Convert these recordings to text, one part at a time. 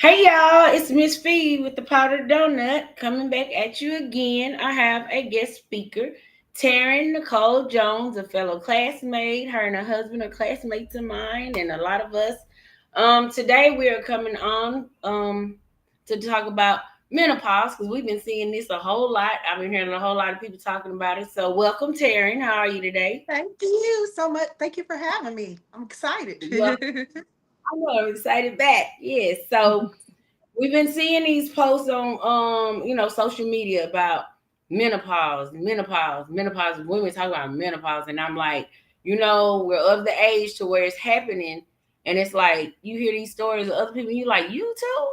Hey y'all, it's Miss Fee with the Powdered Donut coming back at you again. I have a guest speaker, Taryn Nicole Jones, a fellow classmate. Her and her husband are classmates of mine, and a lot of us. Today we are coming on to talk about menopause because we've been seeing this a whole lot. I've been hearing a whole lot of people talking about it. So welcome, Taryn. How are you today? Thank you so much. Thank you for having me. I'm excited. Well, I'm excited back. Yes. So we've been seeing these posts on social media about menopause. Women talk about menopause, and I'm like, we're of the age to where it's happening, and it's like you hear these stories of other people, and you like, you too,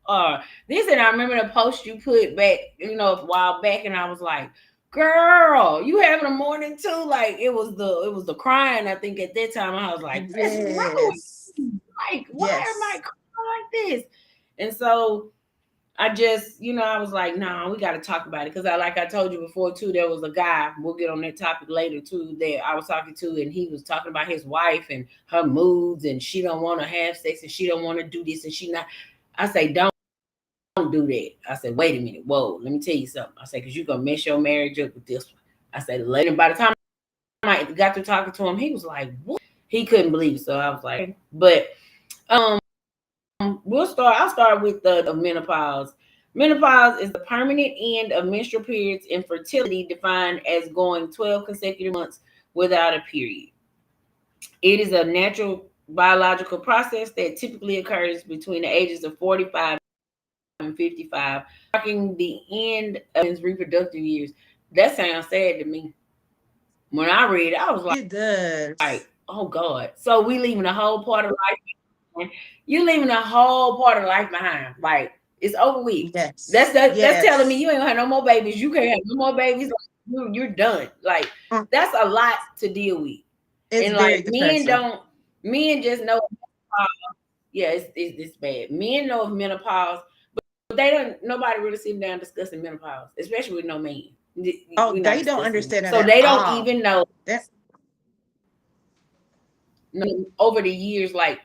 or this. And I remember the post you put back, a while back, and I was like, girl, you having a morning too? Like it was the crying. I think at that time I was like, what's wrong with Yes. me? Like, why am I Yes. crying like this? And so I just, I was like, nah, we got to talk about it. Because like I told you before, too, there was a guy, we'll get on that topic later, too, that I was talking to, and he was talking about his wife and her moods, and she don't want to have sex, and she don't want to do this, and she not. I say, don't do that. I said, wait a minute. Whoa, let me tell you something. I said, because you're going to mess your marriage up with this one. I said, later, by the time I got through talking to him, he was like, what? He couldn't believe it. So I was like, but um, I'll start with the menopause. Menopause is the permanent end of menstrual periods and fertility defined as going 12 consecutive months without a period. It is a natural biological process that typically occurs between the ages of 45 and 55, marking the end of his reproductive years. That sounds sad to me. When I read it, I was It does. like, oh God. So we leaving a whole part of life. You leaving a whole part of life behind. Like it's over with. Yes. That's telling me Yes. you ain't gonna have no more babies. You can't have no more babies. Like, you're done. Like Mm, that's a lot to deal with. It's And like very depressing. men just know. Yeah, it's bad. Men know of menopause, but they don't. Nobody really sitting down discussing menopause, especially with no man. Oh, We're not they don't discussing it, understand it so at they don't all. even know That over the years, like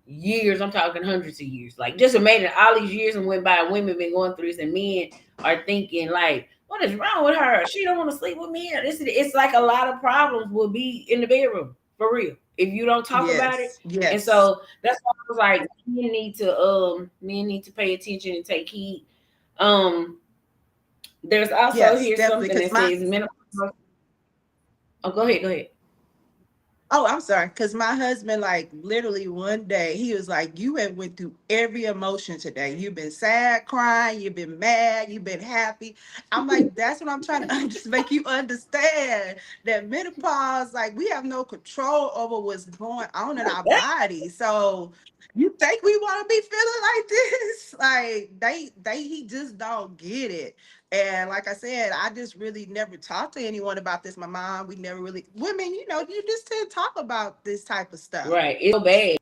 years, I'm talking hundreds of years. Like just imagine all these years and went by, and women been going through this, and men are thinking like, what is wrong with her? She don't want to sleep with me. Or this it's like a lot of problems will be in the bedroom for real if you don't talk about it. yes. And Yes. so that's why I was like, men need to pay attention and take heed. Um, there's also Yes, here definitely. something Because that my says menopause. Oh, go ahead. Oh, I'm sorry. Because my husband, like, literally one day, he was like, "You have went through every emotion today. You've been sad, crying. You've been mad. You've been happy." I'm like, "That's what I'm trying to just make you understand that menopause, like, we have no control over what's going on in our body. So, you think we want to be feeling like this? Like, he just don't get it." And like I said, I just really never talked to anyone about this. My mom, we never really, women, you just didn't talk about this type of stuff. Right, it's so bad.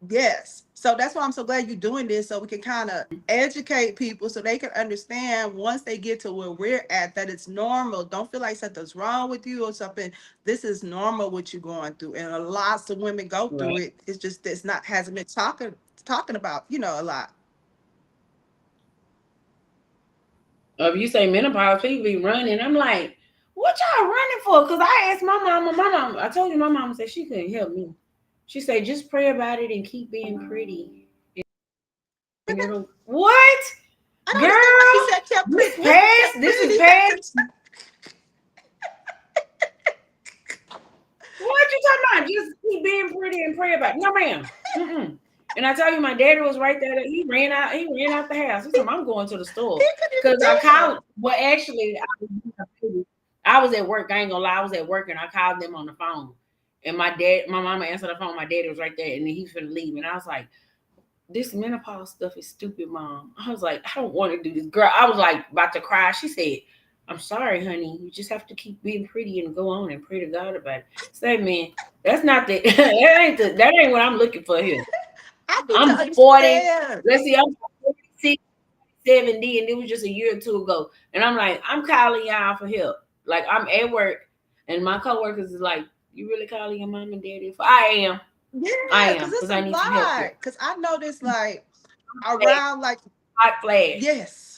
Yes. So that's why I'm so glad you're doing this so we can kind of educate people so they can understand once they get to where we're at that it's normal. Don't feel like something's wrong with you or something. This is normal what you're going through. And a lots of women go through Right. it. It's just it's not hasn't been talking about, a lot. If you say menopause, people be running. I'm like, what y'all running for? Because I asked my mom, I told you my mom said she couldn't help me. She said, just pray about it and keep being pretty. And it'll, what? I don't understand why she Girl, said kept this pretty. What does past, kept this is pretty have to past. What you talking about? Just keep being pretty and pray about it. No, ma'am. Mm-mm. And I tell you, my daddy was right there. He ran out the house. He said, I'm going to the he store. couldn't even Because do I that. called, well, actually, I was at work. I ain't gonna lie, I was at work and I called them on the phone. And my mama answered the phone. My daddy was right there, and then he was finna leave. And I was like, "This menopause stuff is stupid, mom." I was like, "I don't want to do this, girl." I was like about to cry. She said, "I'm sorry, honey. You just have to keep being pretty and go on and pray to God about it." Say, man, that's not the that ain't what I'm looking for here. I need to I'm 40. understand. Let's see, I'm 46, 70, and it was just a year or two ago. And I'm like, I'm calling y'all for help. Like I'm at work, and my coworkers is like, "You really calling your mom and daddy for?" I Yeah, am, because it's because a I need some help lot. here. Because I noticed, like, around like hot flash. yes.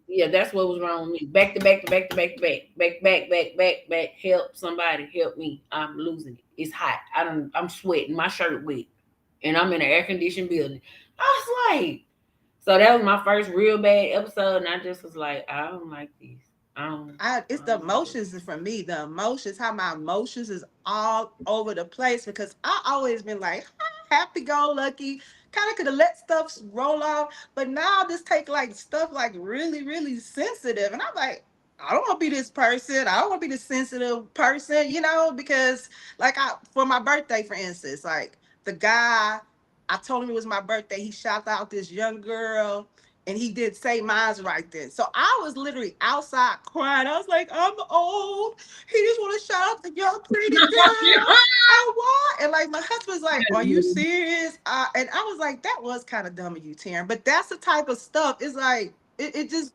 Yeah, that's what was wrong with me. Back to back to back to back to back. Help somebody, help me. I'm losing it. It's hot. I'm sweating. My shirt wet, and I'm in an air conditioned building. I was like, so that was my first real bad episode, and I just was like, I don't like this. It's I the don't like emotions for me. The emotions, how my emotions is all over the place because I always been like happy go lucky, kind of could have let stuff roll off, but now this take like stuff like really really sensitive, and I'm like. I don't want to be this person. I don't want to be this sensitive person, because like for my birthday, for instance, like the guy, I told him it was my birthday. He shouted out this young girl and he did say mine's right then. So I was literally outside crying. I was like, I'm old. He just want to shout out the young pretty girl. I want. And like my husband's like, are you it. serious? And I was like, that was kind of dumb of you, Taryn. But that's the type of stuff. It's like it just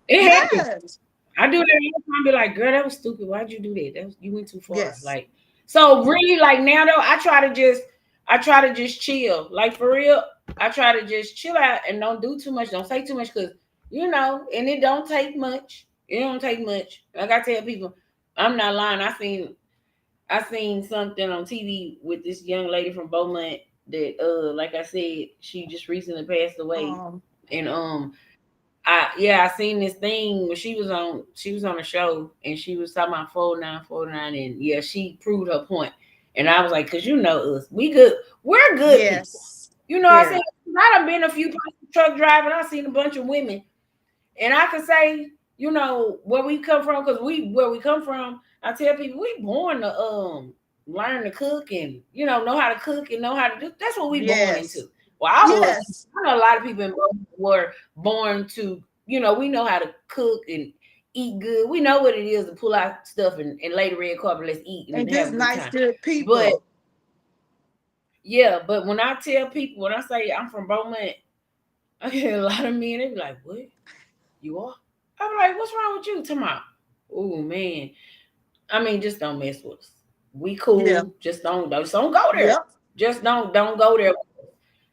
It happens. yes. I do that all the time. Be like, girl, that was stupid. Why'd you do that? You went too far. Yes. Like, so really, like now though, I try to just chill. Like for real, I try to just chill out and don't do too much. Don't say too much because and it don't take much. It don't take much. Like I tell people, I'm not lying. I seen something on TV with this young lady from Beaumont that like I said, she just recently passed away. Um, And I seen this thing when she was on a show and she was talking about 49, and yeah, she proved her point. And I was like, cause you know us, we're good people. yes. I Very. said I done been a few places truck driving, I seen a bunch of women, and I could say, where we come from, because where we come from, I tell people we born to learn to cook and know how to cook and know how to do. That's what we born into. Yes. Well, I was. Yes. I know a lot of people in Baltimore were born to. We know how to cook and eat good. We know what it is to pull out stuff and lay the red carpet. Let's eat and And have just a good nice, time. good But people. yeah, but when I tell people, when I say I'm from Beaumont, I get a lot of men. They be like, "What? You are?" I'm like, "What's wrong with you?" Tomorrow. Oh man. I mean, just don't mess with us. We Yeah. cool. Just don't go there. Yep. Just don't go there.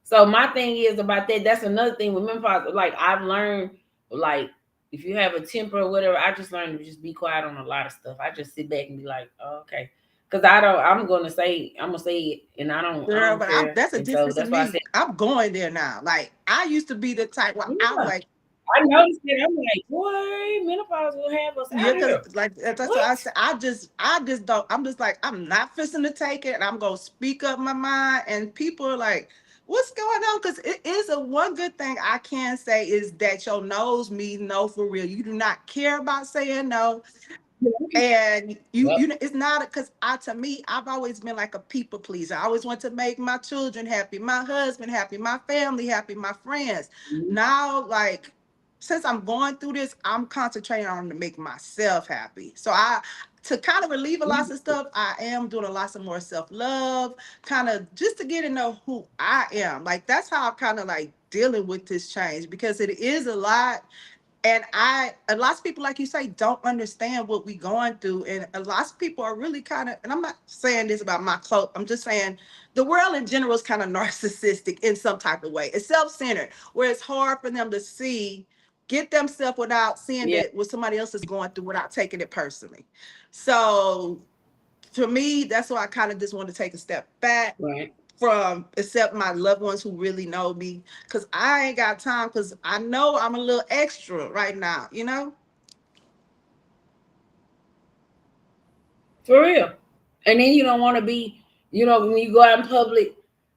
So my thing is about that. That's another thing with menopause. Like I've learned, like if you have a temper or whatever, I just learned to just be quiet on a lot of stuff. I just sit back and be like, oh, okay, because I don't. I'm gonna say it, and I don't. I Girl, don't but care. that's a And so difference that's in why I me. said, I'm going there now. Like I used to be the type where I was yeah. like, I noticed it. I'm like, boy, menopause will have us yeah, out because here. like that's what I What? said. I just don't. I'm just like I'm not fixing to take it, and I'm gonna speak up my mind. And people are like, "What's going on?" Because it is a one good thing I can say is that your nose means no for real. You do not care about saying no, and you Yep. know it's not because I to me I've always been like a people pleaser. I always want to make my children happy, my husband happy, my family happy, my friends. Mhm. Now like since I'm going through this, I'm concentrating on to make myself happy. So I to kind of relieve a lot of stuff, I am doing a lot of more self-love, kind of just to get to know who I am. Like that's how I'm kind of like dealing with this change because it is a lot, and a lot of people, like you say, don't understand what we going through. And a lot of people are really kind of, and I'm not saying this about my clothes, I'm just saying the world in general is kind of narcissistic in some type of way. It's self-centered, where it's hard for them to see, get themselves without seeing Yeah. that what somebody else is going through without taking it personally. So for me, that's why I kind of just want to take a step back Right. from except my loved ones who really know me because I ain't got time because I know I'm a little extra right now. For real. And then you don't want to be, when you go out in public,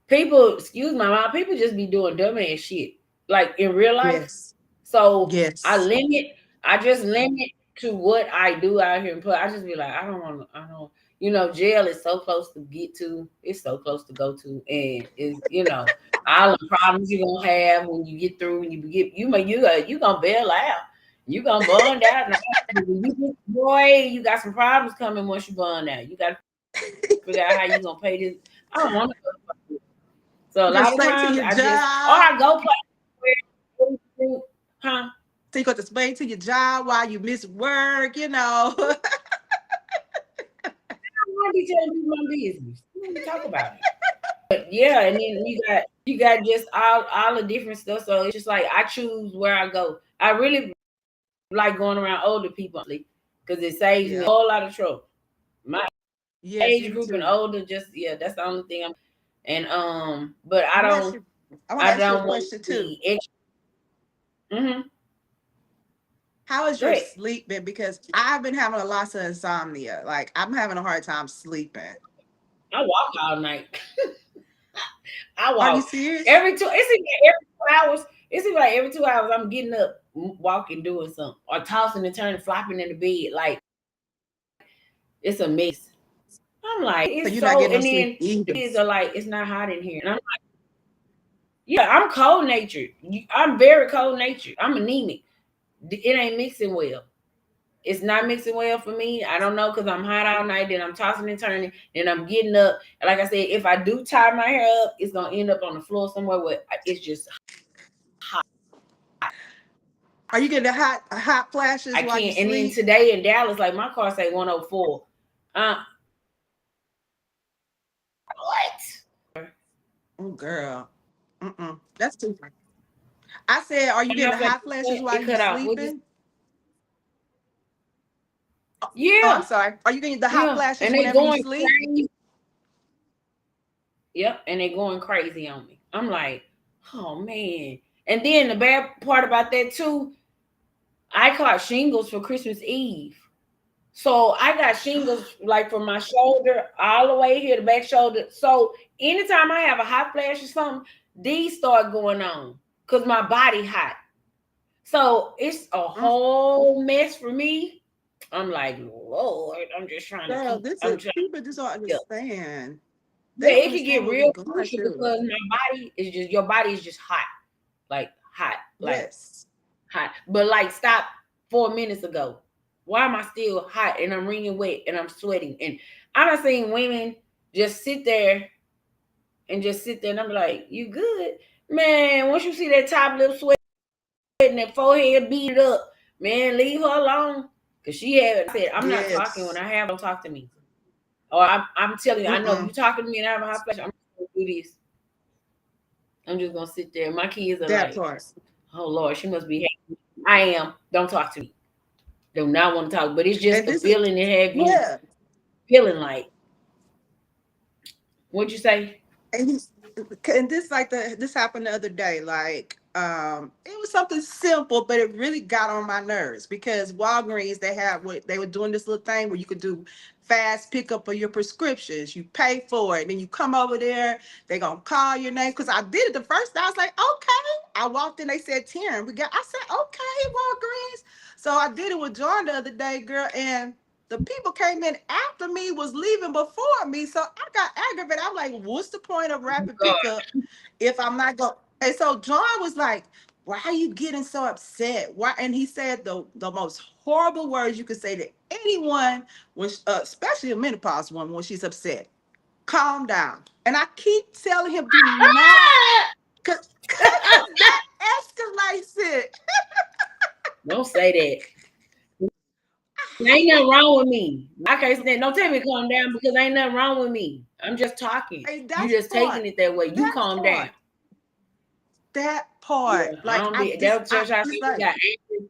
people, excuse my mom, people just be doing dumbass shit, like in real life. Yes. So Yes. I just limit to what I do out here in public. I just be like, I don't want to, I don't, jail is so close to get to, it's so close to go to. And is, all the problems you're going to have when you get through, when you get, you going to bail out. You gonna bond out. Now, boy, you got some problems coming once you bond out. You got to figure out how you gonna pay this. I don't want to. So a lot of You go times straight to your or I go job. play where, huh? So you go to straight to your job while you miss work. I don't want to be telling people my business. I want to talk about it. but yeah, and then you got just all the different stuff. So it's just like I choose where I go. I really like going around older people because it saves me a Yeah. whole lot of trouble. My Yes, age me group and too. older, just yeah, that's the only thing I'm. And but I'm gonna ask you. I want to I ask you a don't want question to too. be extra. Mm-hmm. How has Go your ahead. sleep been? Because I've been having a lot of insomnia. Like I'm having a hard time sleeping. I walk all night. I Are you walk serious? every two. It seems like every 2 hours. It seems like every 2 hours I'm getting up, walking, doing something, or tossing and turning, flopping in the bed. Like it's a mess. I'm like So it's you're not so. getting no And sleep then the either. kids are like, it's not hot in here, and I'm like, yeah, I'm cold natured. I'm very cold natured. I'm anemic. It ain't mixing well. It's not mixing well for me. I don't know because I'm hot all night. Then I'm tossing and turning. Then I'm getting up. And like I said, if I do tie my hair up, it's gonna end up on the floor somewhere where it's just Are you getting the hot flashes I while you can't. And then sleep? today in Dallas, like my car say 104. What? Oh, girl. Mm-mm. That's too. I said, are you getting the hot flashes while It you cut off. sleeping? Oh, I'm Yeah, sorry. Are you getting the hot yeah. flashes And they whenever you going sleep? crazy. Yep, and they going crazy on me. I'm like, oh man. And then the bad part about that too, I caught shingles for Christmas Eve. So I got shingles like from my shoulder all the way here, the back shoulder. So anytime I have a hot flash or something, these start going on because my body hot. So it's a Mm, whole mess for me. I'm like, Lord, I'm just trying to girl, keep. this I'm is trying people just don't to. understand. They Yeah, don't it can understand get what we're real going crucial through. because my body is just your body is just hot, like like Yes. hot. But like stop 4 minutes ago. Why am I still hot and I'm wringing wet and I'm sweating? And I done seen women just sit there and I'm like, you good? Man, once you see that top lip sweat and that forehead beat up, man, leave her alone. Cause she had I said, I'm not talking when Yes. I have don't talk to me. Or I'm telling you, I know if you Mm-mm. talking to me and I have a hot flash, I'm gonna do this. I'm just gonna sit there. My kids are That like, part. oh Lord, she must be happy. I am. Don't talk to me. Do not want to talk. But it's just And the this is, feeling it have you yeah. feeling like. What'd you say? And he's, and this like this happened the other day. Like, it was something simple, but it really got on my nerves because Walgreens they had what they were doing this little thing where you could do fast pickup of your prescriptions. You pay for it, then you come over there. They gonna call your name because I did it the first day. I was like, okay. I walked in, they said 10. We got. I said, okay, Walgreens. So I did it with John the other day, girl, and the people came in after me was leaving before me. So I got aggravated. I'm like, what's the point of rapid God. pickup if I'm not going? And so John was like, why are you getting so upset? Why? And he said the most horrible words you could say to anyone, when, especially a menopause woman, when she's upset. Calm down. And I keep telling him, do not, because that escalates it. Don't say that. Ain't nothing wrong with me. I can't stand. Don't tell me to calm down because ain't nothing wrong with me. I'm just talking. And You that's just part. taking it that way. You That calm down. part. That Yeah, part. I Like don't I be. just They'll I church I say it's we like, got angry.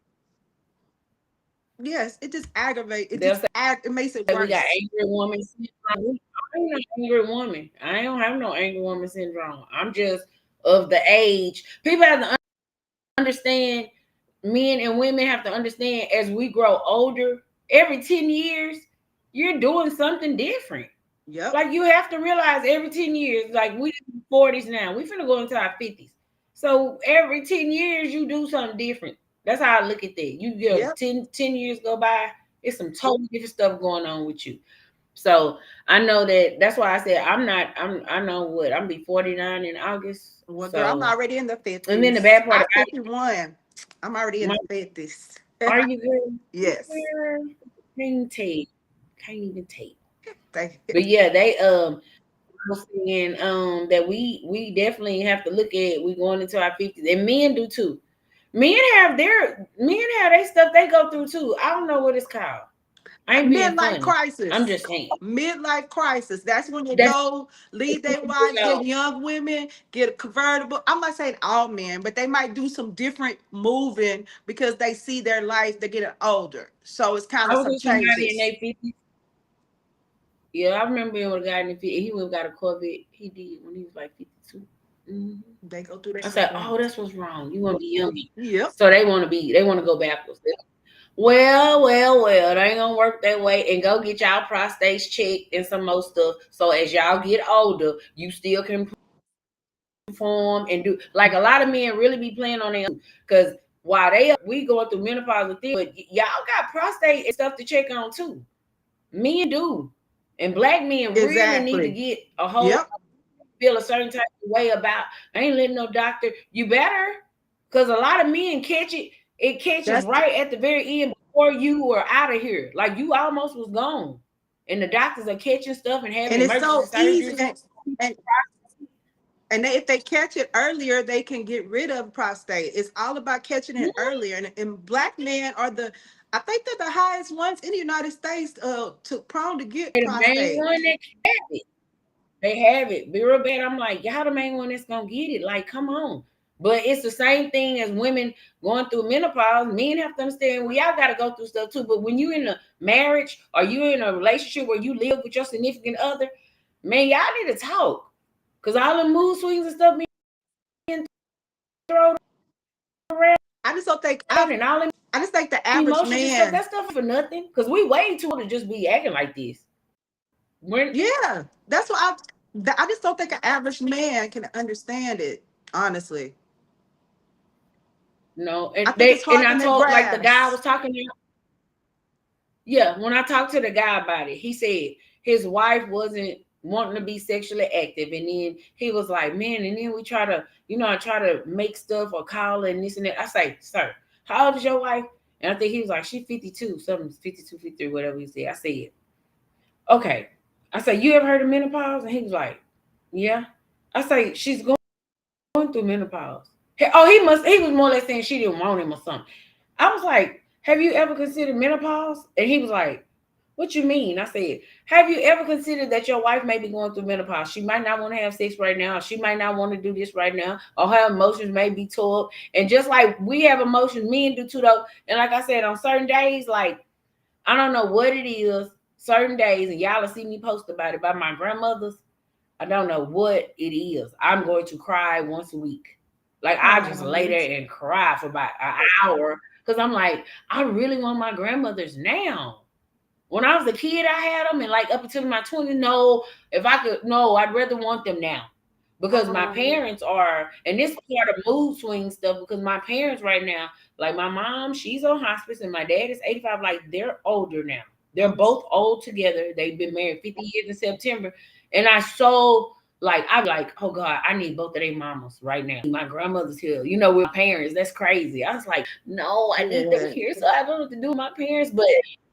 yes, it just aggravates. It They'll just say it makes it we got worse. angry woman syndrome. I ain't no angry woman. I don't have no angry woman syndrome. I'm just of the age. People have to understand. Men and women have to understand as we grow older. Every 10 years, you're doing something different. Yep. Like you have to realize every 10 years, like we in 40s now, we finna go into our 50s. So every 10 years you do something different. That's how I look at that. You get Yep. 10 years go by, it's some totally different stuff going on with you. So I know that's why I said I know what I'm be 49 in August. Well, girl, I'm So already in the and then the 50s. bad part I'm about it, 51. I'm already in my, the 50s. are you good? Yes. Can't take. Can't even take. Thank you. But yeah, they was saying that we definitely have to look at we going into our 50s and men do too. Men have their stuff they go through too. I don't know what it's called. I ain't being Midlife funny. I'm crisis. just saying. Midlife crisis. That's when they That's go leave their wives, so. get young women, get a convertible. I'm not saying all men, but they might do some different moving because they see their life, they're getting older. So it's kind I of was some with somebody in changes. their 50s. Yeah, I remember being with a guy in the 50s. He went and got a Corvette. He did when he was like 52. Hmm. They go through I their said, "Oh, things. that's what's wrong. You want to be young." Yep. So they want to go backwards. Well, they ain't gonna work that way. And go get y'all prostates checked and some more stuff. So as y'all get older, you still can perform and do. Like a lot of men really be playing on their, because while we going through menopause thing, but y'all got prostate and stuff to check on too. Men do, and black men really need to Exactly. get a whole Yep. feel a certain type of way about. I ain't letting no doctor. You better, because a lot of men catch it. It catches That's right at the very end before you were out of here. Like you almost was gone, and the doctors are catching stuff and having and it's emergency so easy. surgeries. And if they catch it earlier, they can get rid of prostate. It's all about catching it earlier. And black men are I think they're the highest ones in the United States to prone to get The main prostate. one that have it. They have it. Be real bad. I'm like, y'all the main one that's gonna get it. Like, come on. But it's the same thing as women going through menopause. Men have to understand, well, y'all gotta go through stuff too. But when you in a marriage or you in a relationship where you live with your significant other, man, y'all need to talk. Cause all the mood swings and stuff being thrown around I just don't think and all the I just think the average emotions and stuff, man, that stuff for nothing. Cause we way too old to just be acting like this. We're yeah, that's what I just don't think an average man can understand it. Honestly, no, I and think it's and hard I for them to told like the guy I grasp. was talking to. Yeah, when I talked to the guy about it, he said his wife wasn't wanting to be sexually active. And then he was like, man, and then we try to, I try to make stuff or call and this and that. I say, sir, how old is your wife? And I think he was like, she's 52, something 52, 53, whatever he said. I said, okay. I said, you ever heard of menopause? And he was like, yeah. I say, she's going through menopause. Oh, he was more or less saying she didn't want him or something. I was like, have you ever considered menopause? And he was like, what you mean? I said, have you ever considered that your wife may be going through menopause? She might not want to have sex right now. She might not want to do this right now. Or her emotions may be tore up. And just like we have emotions, men do too though. And like I said, on certain days, like I don't know what it is, certain days, and y'all will see me post about it by my grandmother's. I don't know what it is. I'm going to cry once a week. Like I just lay Oh, there and cry for about an hour because I'm like, I really want my grandmother's now. When I was a kid, I had them, and like up until my 20s, no, if I could, no, I'd rather want them now because my oh, parents are, and this part of mood swing stuff because my parents right now, like my mom, she's on hospice, and my dad is 85. Like they're older now. They're both old together. They've been married 50 years in September, and I so like I like, oh God, I need both of their mamas right now. My grandmother's here, with my parents. That's crazy. I was like, no, I need them yeah, here, so I don't know what to do with my parents, but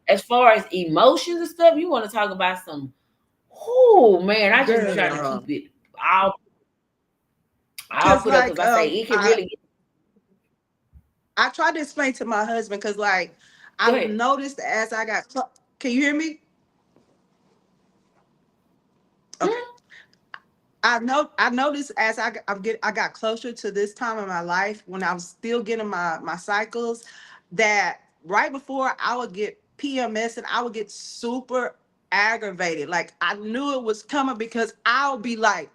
as far as emotions and stuff, you want to talk about some. Oh man, I just be trying to girl. keep it all all Cause put up because like I say it can really get. I tried to explain to my husband because like Go I've ahead. noticed as I got can you hear me? Okay. Hmm? I noticed as I got closer to this time of my life when I was still getting my cycles that right before I would get PMS and I would get super aggravated. Like I knew it was coming because I'll be like,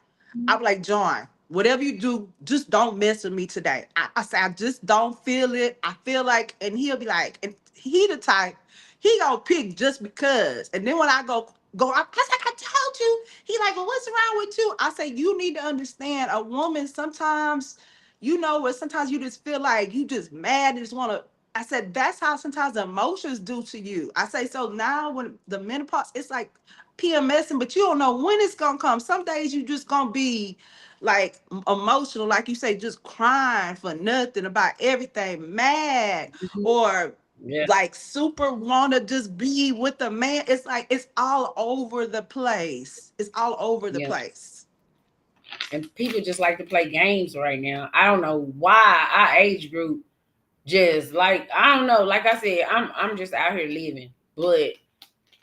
John, whatever you do, just don't mess with me today. I say I just don't feel it. I feel like, and he'll be like, and he the type, he gonna pick just because. And then when I I was like, I told you. He like, well, what's wrong with you? I say, you need to understand a woman sometimes, where sometimes you just feel like you just mad and just want to. I said, that's how sometimes the emotions do to you. I say, so now when the menopause, it's like PMSing, but you don't know when it's gonna come. Some days you just gonna be like emotional, like you say, just crying for nothing about everything, mad, Mhm. or Yeah, like super want to just be with the man. It's like it's all over the place. It's all over the yeah. place. And people just like to play games right now. I don't know why our age group just like I don't know. Like I said, I'm just out here living, but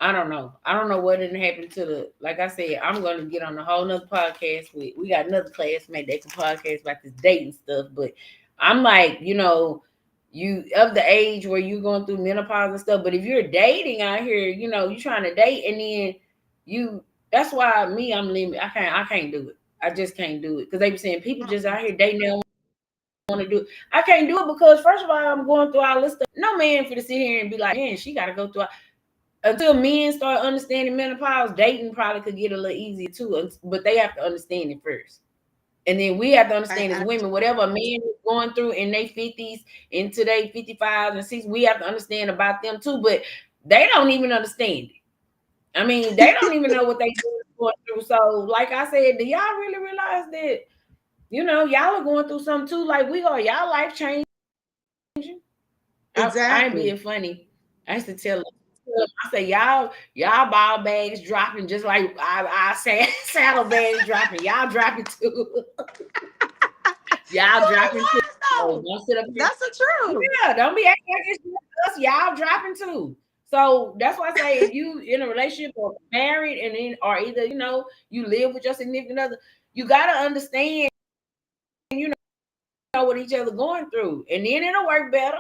I don't know. I don't know what didn't happen to the. Like I said, I'm going to get on a whole nother podcast with. We got another classmate that can podcast about this dating stuff. But I'm like, you of the age where you going through menopause and stuff. But if you're dating out here, you trying to date and then you. That's why me, I'm limited. I can't do it. I just can't do it because they be saying people just out here dating. They don't want to do it. I can't do it because first of all, I'm going through all this stuff. No man for to sit here and be like, man, she got to go through. Until men start understanding menopause, dating probably could get a little easier too. But they have to understand it first. And then we have to understand as I women, whatever a man is going through in their 50s, into their 55s and 60s, we have to understand about them too. But they don't even understand it. I mean, they don't even know what they going through. So, like I said, do y'all really realize that, y'all are going through something too? Like we are, y'all life changing. I ain't exactly. being funny. I used to tell them, I say, y'all ball bags dropping just like I say saddle bags dropping. Y'all dropping too. You Y'all ain't dropping too. So lying though. don't sit up here. That's the truth. Yeah, don't be acting like it's just us. Y'all dropping too. So that's why I say if you in a relationship or married and then or either you live with your significant other, you gotta understand what each other going through, and then it'll work better.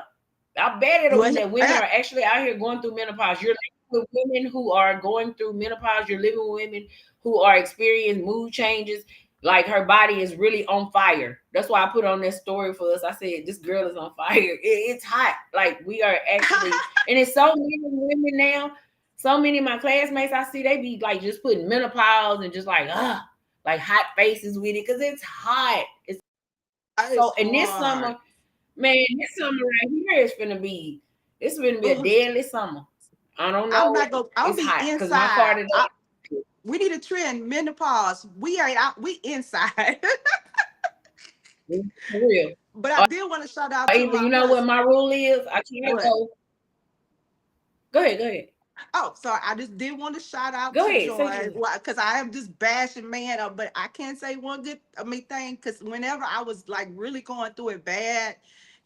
I bet it'll Well, that women are actually out here going through menopause. You're living with women who are going through menopause. You're living with women who are experiencing mood changes. Like her body is really on fire. That's why I put on that story for us. I said this girl is on fire. It's hot. Like we are actually, and it's so many women now. So many of my classmates I see they be like just putting menopause and just like hot faces with it because it's hot. It's it's so, and this hard. summer, man, this summer right here is it's gonna be a Ugh, deadly summer. I don't I'm know. not gonna. I'll It's be hot because my car inside. today. We need a trend menopause. We ain't out. We inside. For real. But I did want to shout out Or to either my you know what husband. my rule is. I can't What? go. Go ahead. Go ahead. Oh, so I just did want to shout out Go to ahead. Say Joy it. because I am just bashing man up, but I can't say one good thing because whenever I was like really going through it bad,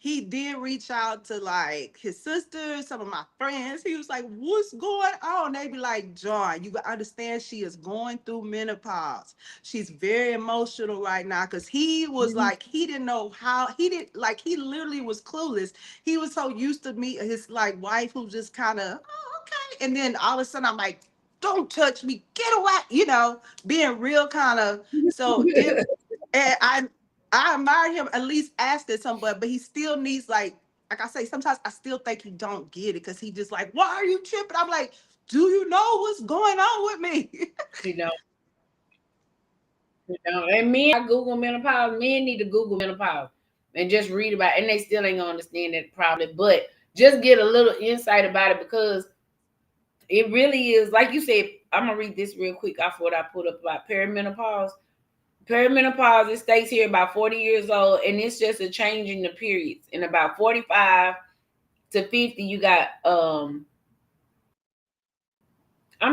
he did reach out to like his sisters, some of my friends. He was like, "What's going on?" They be like, "John, you gotta understand she is going through menopause. She's very emotional right now." Because he was Mhm. like, he didn't know how he did like he literally was clueless. He was so used to me, his like wife who just kind of okay. And then all of a sudden I'm like, don't touch me, get away, being real kind of so it and I admire him at least asking somebody, but he still needs like I say, sometimes I still think he don't get it because he just like, why are you tripping? I'm like, do you know what's going on with me? You know. And men, I Google menopause. Men need to Google menopause and just read about it, and they still ain't gonna understand it probably, but just get a little insight about it because it really is like you said. I'm gonna read this real quick off what I put up about perimenopause. Perimenopause, it states here about 40 years old, and it's just a change in the periods. In about 45 to 50, you got I'm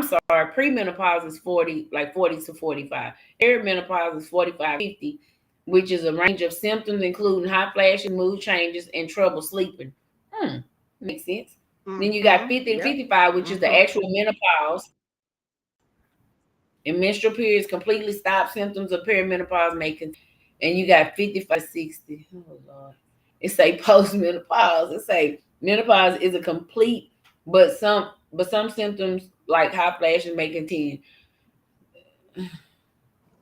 sorry, premenopause is 40, like 40 to 45. Perimenopause is 45 to 50, which is a range of symptoms including hot flashes, mood changes, and trouble sleeping. Makes sense. Then you got 50 to Yep. 55, which is the Mm-hmm. actual menopause. And menstrual periods completely stop. Symptoms of perimenopause may continue. And you got 55 to 60. Oh Lord. It say postmenopause. It say menopause is a complete, but some symptoms like hot flashes may continue.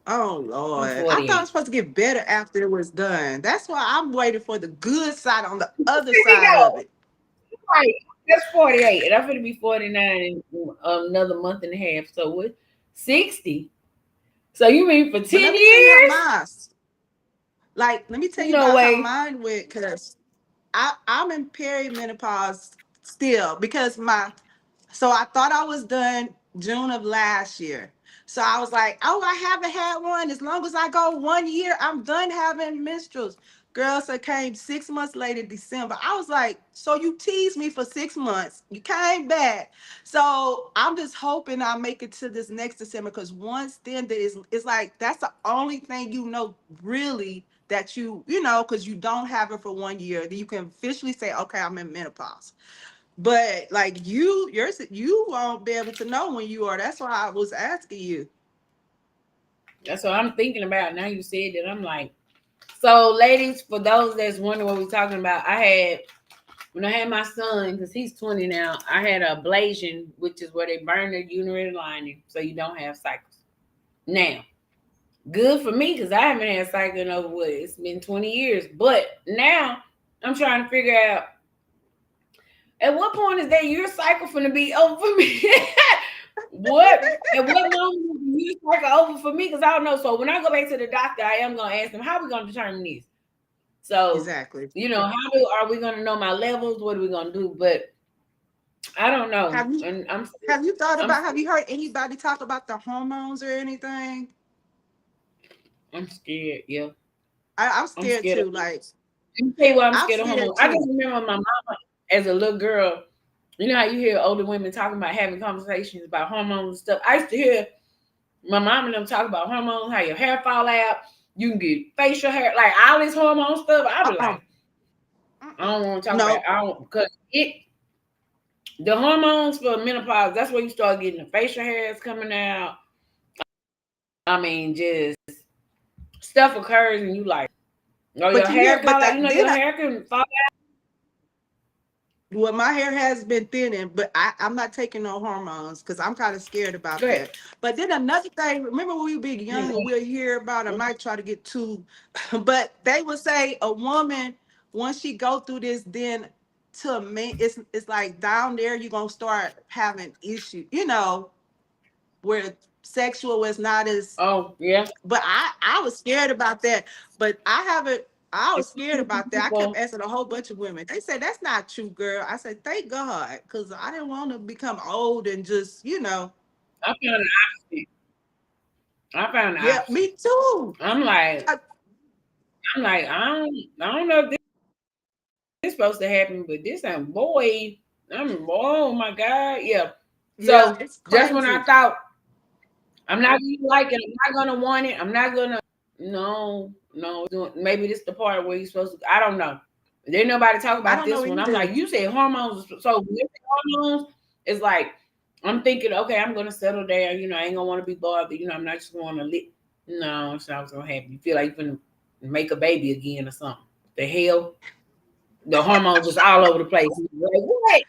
Oh I'm Lord. I thought it was 48. supposed to get better after it was done. That's why I'm waiting for the good side on the other Here we side of go. it. Right. That's 48. And I'm gonna be 49 in another month and a half. So what? 60. So you mean for But 10 let me tell you how years? mine, like, let me tell you No about how way. mine went, because I'm in perimenopause still because so I thought I was done June of last year. So I was like, oh, I haven't had one. As long as I go 1 year, I'm done having menstruals. Girl, so came 6 months later, December. I was like, so you teased me for 6 months. You came back. So I'm just hoping I make it to this next December because once then it's like that's the only thing really that because you don't have it for 1 year. Then you can officially say, okay, I'm in menopause. But like you won't be able to know when you are. That's why I was asking you. That's what I'm thinking about. Now you said that, I'm like, so ladies, for those that's wondering what we're talking about, I had when I had my son, because he's 20 now, I had a ablation, which is where they burn the uterine lining so you don't have cycles. Now, good for me because I haven't had cycle in over what, it's been 20 years. But now I'm trying to figure out at what point is that your cycle finna be over for me? What at what moment is your cycle over for me? Because I don't know. So when I go back to the doctor, I am gonna ask them how we gonna determine this. So, Exactly. how are we gonna know my levels? What are we gonna do? But I don't know. Have you And have you thought I'm about, have you heard anybody talk about the hormones or anything? I'm scared. Yeah, I'm I'm scared scared of. too. Like Let me tell you why I'm I'm scared of scared hormones. I just too. remember my mama as a little girl. You know how you hear older women talking about having conversations about hormones and stuff. I used to hear my mom and them talk about hormones, how your hair fall out, you can get facial hair, like all this hormone stuff. I be Uh-uh. like, I Mm-mm. don't want to talk about. It. No. I don't because it the hormones for menopause. That's where you start getting the facial hairs coming out. I mean, just stuff occurs and you like, oh, But your you hair hear, can but fall out. that then Your hair can fall. well, my hair has been thinning, but I'm not taking no hormones because I'm kind of scared Go about ahead. that. But then another thing, remember when we were Yeah, young go and we'll hear about, I ahead. might try to get too, but they would say a woman, once she go through this, then to a man, it's like down there, you're going to start having issues, where sexual is not as, Oh, yeah. but I was scared about that. But I haven't. I was scared about that. I kept People, asking a whole bunch of women. They said that's not true, girl. I said thank God, because I didn't want to become old and just I found the opposite. I found the Yeah, opposite. me too. I'm like, I- I'm like, I don't know if this is supposed to happen, but this ain't boy. Oh my God, yeah. yeah, So it's just when I crazy. thought I'm not gonna like it, I'm not gonna want it, I'm not gonna. No, no. Maybe this the part where you're supposed to. I don't know. Didn't nobody talk I about don't know this one. I'm either. like, you said hormones. So when you say hormones, it's like I'm thinking, okay, I'm gonna settle down. I ain't gonna want to be bothered. I'm not just gonna live. No, it's not gonna happen. You feel like you're gonna make a baby again or something. The hell, the hormones just all over the place. Like, what?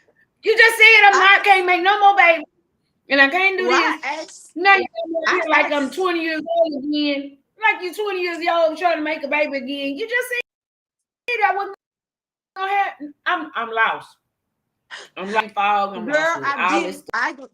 You just said I'm I not can't make no more babies, and I can't do well, this. Now you I feel like I'm asked 20 years old again. Like you're 20 years old trying to make a baby again. You just said that wasn't gonna happen. I'm lost. I'm lost in fog. I'm lost girl, with all this stuff.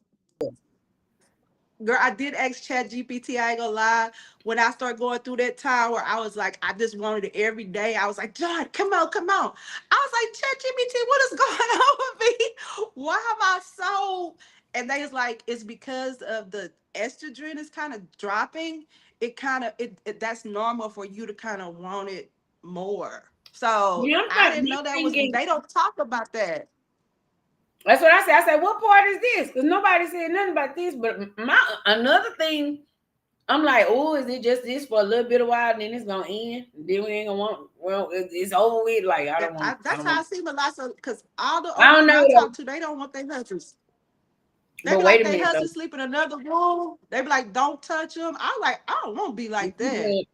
Girl, I did ask Chat GPT. I ain't gonna lie. When I started going through that time where I was like, I just wanted it every day. I was like, John, come on, come on. I was like, Chat GPT, what is going on with me? Why am I so? And they was like, it's because of the estrogen is kind of dropping. It kind of that's normal for you to kind of want it more. So Yeah, I'm I not didn't know that was. thinking. They don't talk about that. That's what I said. I said, what part is this? Because nobody said nothing about this. But my another thing, I'm like, oh, is it just this for a little bit of while, and then it's gonna end? Then we ain't gonna want. Well, it's over with. Like I don't want. I That's don't how want. I see a lot of, because all the I older don't women know I though. talk to, they don't want their husbands. They But be wait like, a they minute though. husband sleep in another room. They be like, don't touch them. I'm like, I don't want to be like that.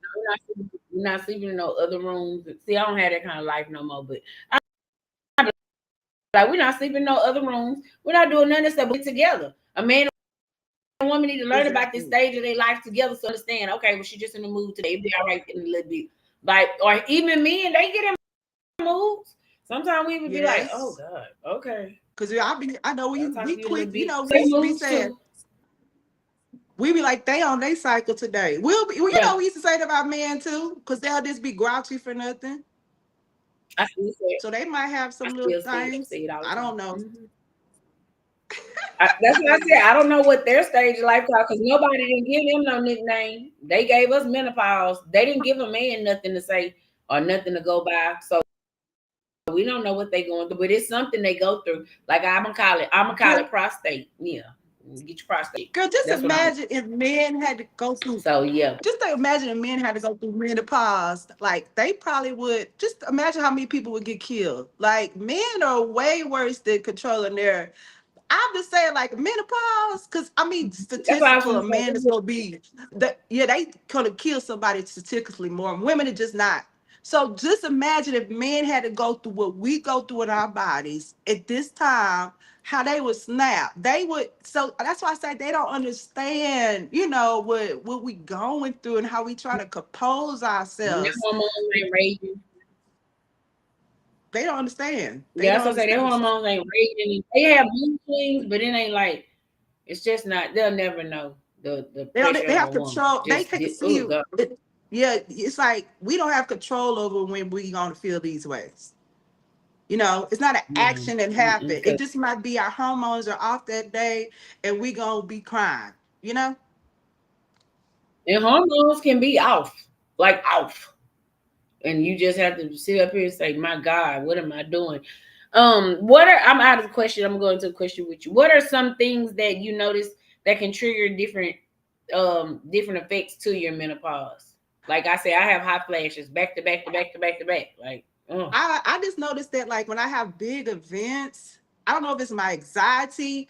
We're not sleeping in no other rooms. See, I don't have that kind of life no more. But like, we're not sleeping in no other rooms. We're not doing none of this stuff. But together. A man and a woman need to learn about this Exactly. stage of their life together so understand. Okay, well, she just in the mood today. It'll be all right in a little bit. Like, or even men, they get in moods. Sometimes we would be like, oh Yes. God, okay. Because I know I'll talk we to you a little quick, bit. we Say used to be moods saying, too. we be like, they on their cycle today. Well, Yeah, we used to say that about men too, because they'll just be grouchy for nothing. I still say, So they might have I some little still things. say it all the I time. don't know. That's what I said. I don't know what their stage of life called because nobody didn't give them no nickname. They gave us menopause. They didn't give a man nothing to say or nothing to go by. So we don't know what they going through, but it's something they go through. Like I'm gonna call it Girl, prostate. Yeah. get your prostate. Girl, just That's what I'm. imagine if men had to go through. So yeah. Just to imagine if men had to go through menopause, like they probably would. Just imagine how many people would get killed. Like men are way worse than controlling their. I'm just saying, like menopause, because I mean, That's what I was statistical, gonna a man is say. gonna be that. Yeah, they gonna kill somebody statistically more. Women are just not. So just imagine if men had to go through what we go through in our bodies at this time, how they would snap. They would. So that's why I say they don't understand. You know what we going through and how we try to compose When their ourselves. hormones ain't raging. They don't understand. They Yeah, don't that's what I say. Their understand. hormones ain't raging. They have mood swings, but it ain't like it's just not. They'll never know the They don't. pressure They of a have woman. control. They Just can't see oh you. god. Yeah, it's like we don't have control over when we gonna feel these ways. You know, it's not an No. action that happened. It Because just might be our hormones are off that day, and we gonna be crying. You know. and hormones can be off, like off, and you just have to sit up here and say, "My God, what am I doing?" What are I'm out of the question. I'm going to a question with you. What are some things that you notice that can trigger different effects to your menopause? Like I say, I have hot flashes back to back to back to back to back. Like, oh, I just noticed that like when I have big events, I don't know if it's my anxiety.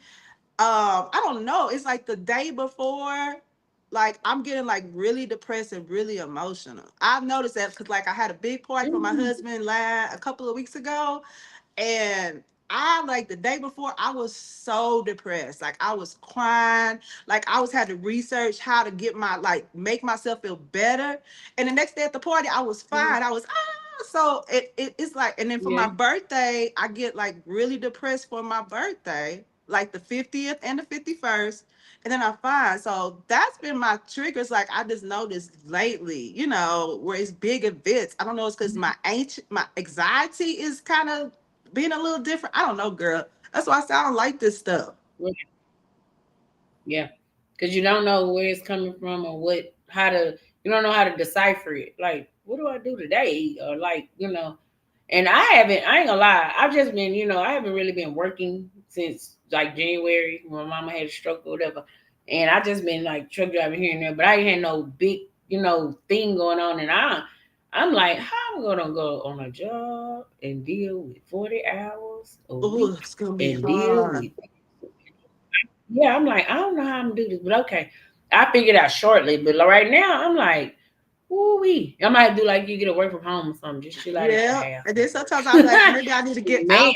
I don't know. It's like the day before, like I'm getting like really depressed and really emotional. I've noticed that because like I had a big party for my mm, husband a couple of weeks ago, and I like the day before I was so depressed. Like I was crying. Like I was had to research how to get my like make myself feel better. And the next day at the party, I was fine. I was so it's like, and then for yeah, my birthday, I get like really depressed for my birthday, like the 50th and the 51st, and then I'm fine. So that's been my triggers. Like I just noticed lately, you know, where it's big events. I don't know, it's because my anxiety is kind of being a little different. I don't know, girl. That's why I say I don't like this stuff. yeah, because you don't know where it's coming from or how to, you don't know how to decipher it. Like, what do I do today? Or like, and I ain't gonna lie, I've just been, I haven't really been working since like January when my mama had a stroke or whatever. And I just been like truck driving here and there, but I ain't had no big, thing going on. And I'm like, how am I gonna go on a job and deal with 40 hours a Oh, week it's gonna be and deal hard. with, yeah, I'm like, I don't know how I'm gonna do this, but okay. I figured out shortly, but right now I'm like, ooh wee. I might do like you get a work from home or something, just chill out at the Yeah. house. And then sometimes I'm like, maybe I need to get Man, out.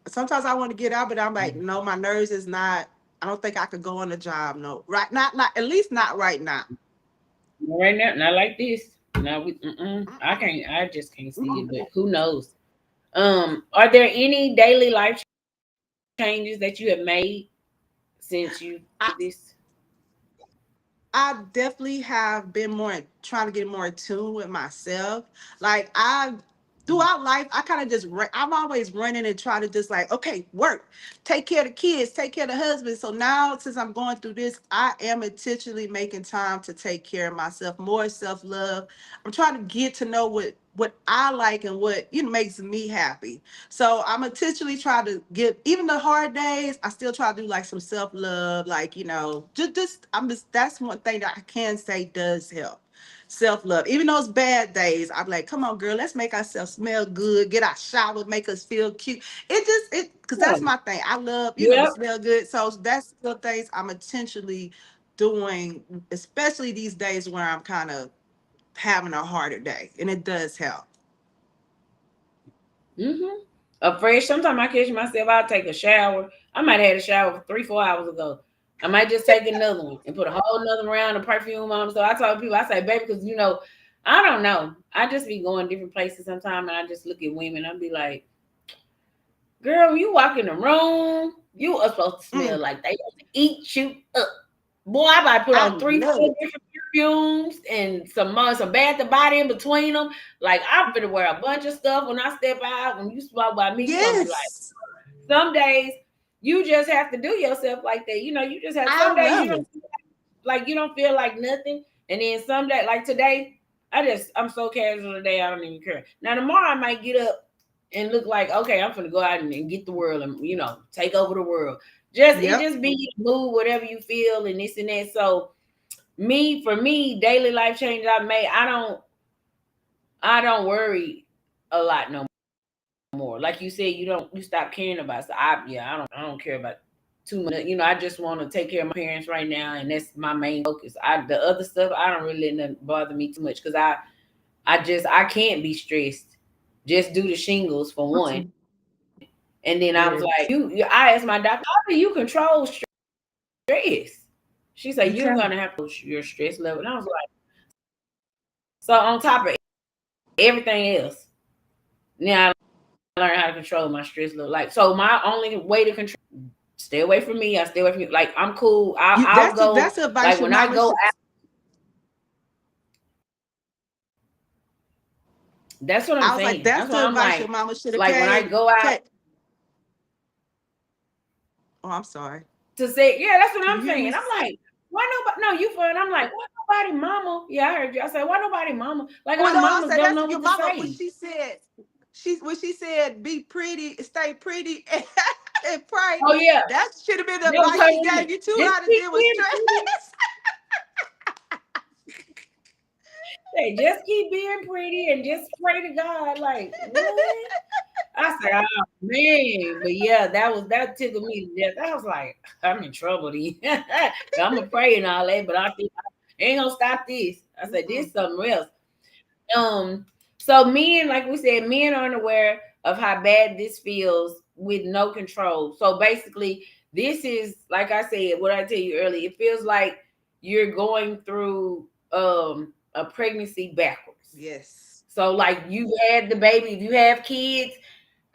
Sometimes I want to get out, but I'm like, no, my nerves is not. I don't think I could go on a job. No, right? Not at least not right now. right now, not like this. No, I Mm-mm, can't. I just can't see it. But mm-mm. who knows? Are there any daily life changes that you have made since you I, did this? I definitely have been more trying to get more in tune with myself. Like I throughout life, I kind of I'm always running and trying to just like, okay, work, take care of the kids, take care of the husband. So now since I'm going through this, I am intentionally making time to take care of myself, more self-love. I'm trying to get to know what I like and what makes me happy. So I'm intentionally trying to get even the hard days. I still try to do like some self love, like just I'm just that's one thing that I can say does help. Self love, even those bad days, I'm like, come on, girl, let's make ourselves smell good, get our shower, make us feel cute. Because that's Yeah. my thing. I love to Yep. smell good. So that's the things I'm intentionally doing, especially these days where I'm kind of having a harder day, and it does help. Mm-hmm. Afraid. Sometimes I catch myself. I'll take a shower. I might have had a shower 3, 4 hours ago. I might just take another one and put a whole another round of perfume on. So I told people, I say, baby, because I don't know. I just be going different places sometimes, and I just look at women. I'll be like, girl, you walk in the room, you are supposed to smell Mm, like they want to eat you up. Boy, I might put I on three, love four it. different perfumes and some bath and body in between them. Like I'm gonna wear a bunch of stuff when I step out. When you walk by me, you gonna be like, Yes, some days you just have to do yourself like that. You just have some I days you love don't it. like you don't feel like nothing, and then some day like today, I'm so casual today. I don't even care. Now tomorrow I might get up and look like okay, I'm gonna go out and get the world and take over the world. Just it Yep. just be mood, whatever you feel, and this and that. So for me, daily life changes I made. I don't worry a lot no more. Like you said, you stop caring about. So I don't care about too much. I just want to take care of my parents right now, and that's my main focus. The other stuff I don't really let nothing bother me too much because I can't be stressed. Just do the shingles for one, and then I was like, Yes. I asked my doctor, how do you control stress? She said You you're can. gonna have to your stress level. And I was like, so on top of everything else, now I learned how to control my stress level. Like, so my only way to control, stay away from me. I stay away from you. Like, I'm cool. You I'll go. that's the advice Like your when I mama go should. out, that's what I'm I was like, saying. that's That's why the I'm advice your like, mama should have like when I gave. go out Oh, I'm sorry. to say, yeah, that's what Can you I'm hear me? saying. I'm like, why nobody? No, you fun. I'm like, why nobody, mama? Yeah, I heard you. I said, why nobody, mama? Like Well, our no, I mamas said don't that's know your what to mama when say. she said be pretty, stay pretty, and pray. Oh yeah, That should have been the that was advice her. she gave you too, Just how to keep deal with being stress. pretty. Hey, just keep being pretty and just pray to God. Like what? I said, oh man, but yeah, that tickled me to death. I was like, I'm in trouble. Then. I'm gonna pray and all that, but I think I ain't gonna stop this. I said, this Mm-mm. something else. Um, so men, like we said, men aren't aware of how bad this feels with no control. So basically, this is like I said, what I tell you earlier. It feels like you're going through a pregnancy backwards. Yes. So like you had the baby, if you have kids,